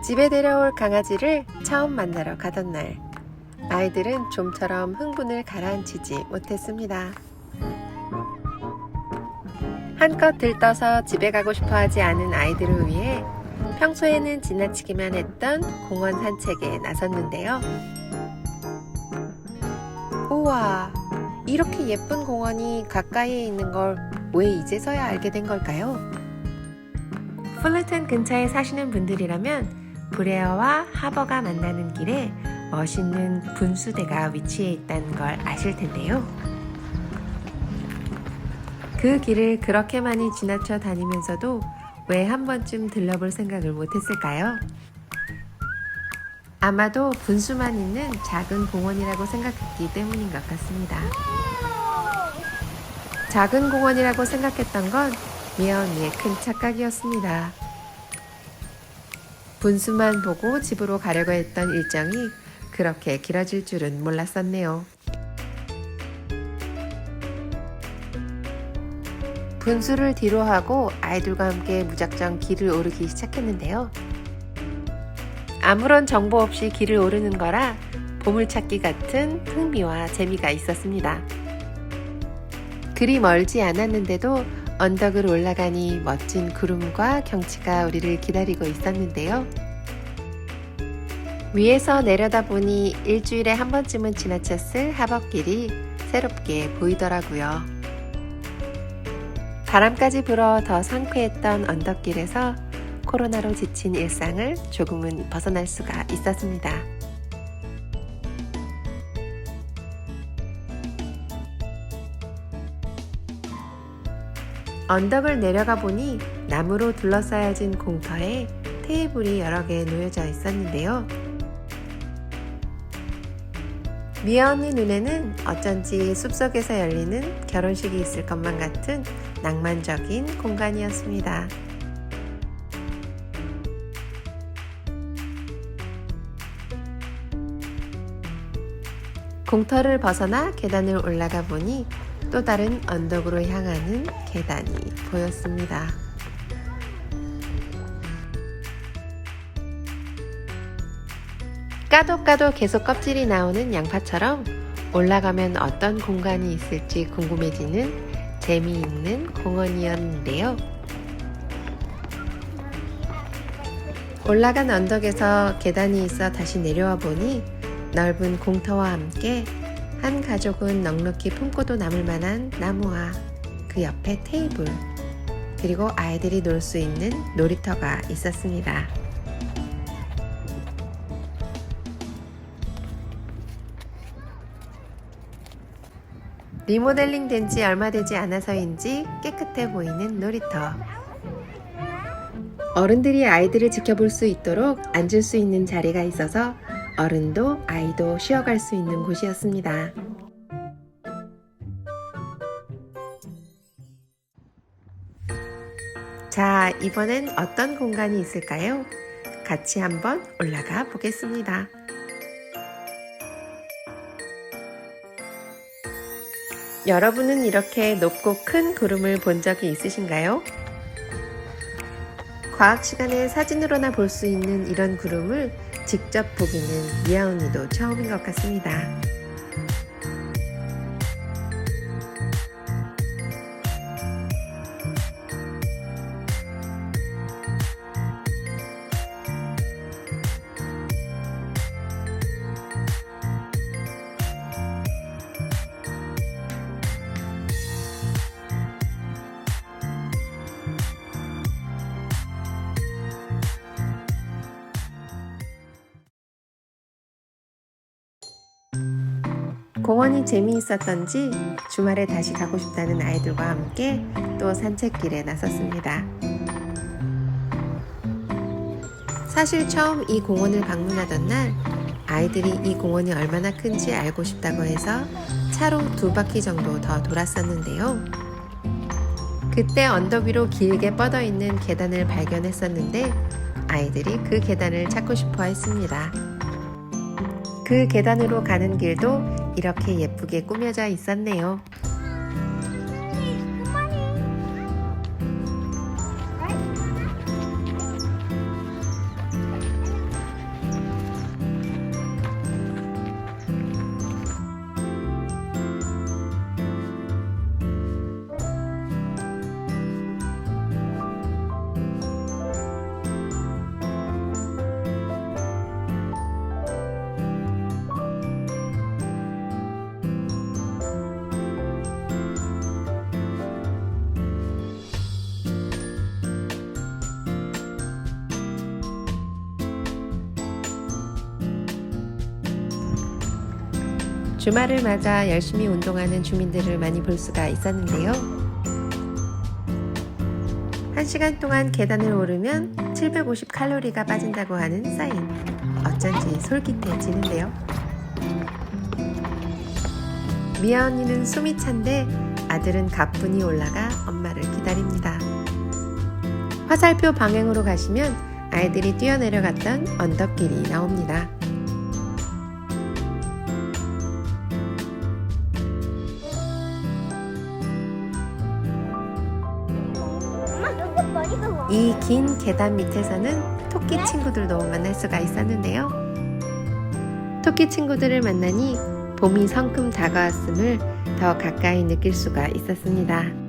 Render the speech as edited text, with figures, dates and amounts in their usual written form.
집에 데려올 강아지를 처음 만나러 가던 날, 아이들은 좀처럼 흥분을 가라앉히지 못했습니다. 한껏 들떠서 집에 가고 싶어 하지 않은 아이들을 위해 평소에는 지나치기만 했던 공원 산책에 나섰는데요. 우와, 이렇게 예쁜 공원이 가까이에 있는 걸 왜 이제서야 알게 된 걸까요? 풀리튼 근처에 사시는 분들이라면 브레어와 하버가 만나는 길에 멋있는 분수대가 위치해 있다는 걸 아실 텐데요. 그 길을 그렇게 많이 지나쳐 다니면서도 왜 한 번쯤 들러볼 생각을 못했을까요? 아마도 분수만 있는 작은 공원이라고 생각했기 때문인 것 같습니다. 작은 공원이라고 생각했던 건 미아언니의 큰 착각이었습니다. 분수만 보고 집으로 가려고 했던 일정이 그렇게 길어질 줄은 몰랐었네요. 분수를 뒤로 하고 아이들과 함께 무작정 길을 오르기 시작했는데요. 아무런 정보 없이 길을 오르는 거라 보물찾기 같은 흥미와 재미가 있었습니다. 그리 멀지 않았는데도 언덕을 올라가니 멋진 구름과 경치가 우리를 기다리고 있었는데요. 위에서 내려다보니 일주일에 한 번쯤은 지나쳤을 하버길이 새롭게 보이더라고요. 바람까지 불어 더 상쾌했던 언덕길에서 코로나로 지친 일상을 조금은 벗어날 수가 있었습니다. 언덕을 내려가 보니 나무로 둘러싸여진 공터에 테이블이 여러 개 놓여져 있었는데요. 미아 언니 눈에는 어쩐지 숲속에서 열리는 결혼식이 있을 것만 같은 낭만적인 공간이었습니다. 공터를 벗어나 계단을 올라가 보니 또 다른 언덕으로 향하는 계단이 보였습니다. 까도 계속 껍질이 나오는 양파처럼 올라가면 어떤 공간이 있을지 궁금해지는 재미있는 공원이었는데요. 올라간 언덕에서 계단이 있어 다시 내려와 보니 넓은 공터와 함께 한 가족은 넉넉히 품고도 남을 만한 나무와 그 옆에 테이블, 그리고 아이들이 놀 수 있는 놀이터가 있었습니다. 리모델링 된 지 얼마 되지 않아서인지 깨끗해 보이는 놀이터. 어른들이 아이들을 지켜볼 수 있도록 앉을 수 있는 자리가 있어서 어른도 아이도 쉬어갈 수 있는 곳이었습니다. 자, 이번엔 어떤 공간이 있을까요? 같이 한번 올라가 보겠습니다. 여러분은 이렇게 높고 큰 구름을 본 적이 있으신가요? 과학 시간에 사진으로나 볼 수 있는 이런 구름을 직접 보기는 미아 언니도 처음인 것 같습니다. 공원이 재미있었던지 주말에 다시 가고 싶다는 아이들과 함께 또 산책길에 나섰습니다. 사실 처음 이 공원을 방문하던 날 아이들이 이 공원이 얼마나 큰지 알고 싶다고 해서 차로 2바퀴 정도 더 돌았었는데요. 그때 언덕 위로 길게 뻗어 있는 계단을 발견했었는데 아이들이 그 계단을 찾고 싶어 했습니다. 그 계단으로 가는 길도 이렇게 예쁘게 꾸며져 있었네요. 주말을 맞아 열심히 운동하는 주민들을 많이 볼 수가 있었는데요. 1시간 동안 계단을 오르면 750칼로리가 빠진다고 하는 사인. 어쩐지 솔깃해지는데요. 미아 언니는 숨이 찬데 아들은 가뿐히 올라가 엄마를 기다립니다. 화살표 방향으로 가시면 아이들이 뛰어내려갔던 언덕길이 나옵니다. 이 긴 계단 밑에서는 토끼 친구들도 만날 수가 있었는데요. 토끼 친구들을 만나니 봄이 성큼 다가왔음을 더 가까이 느낄 수가 있었습니다.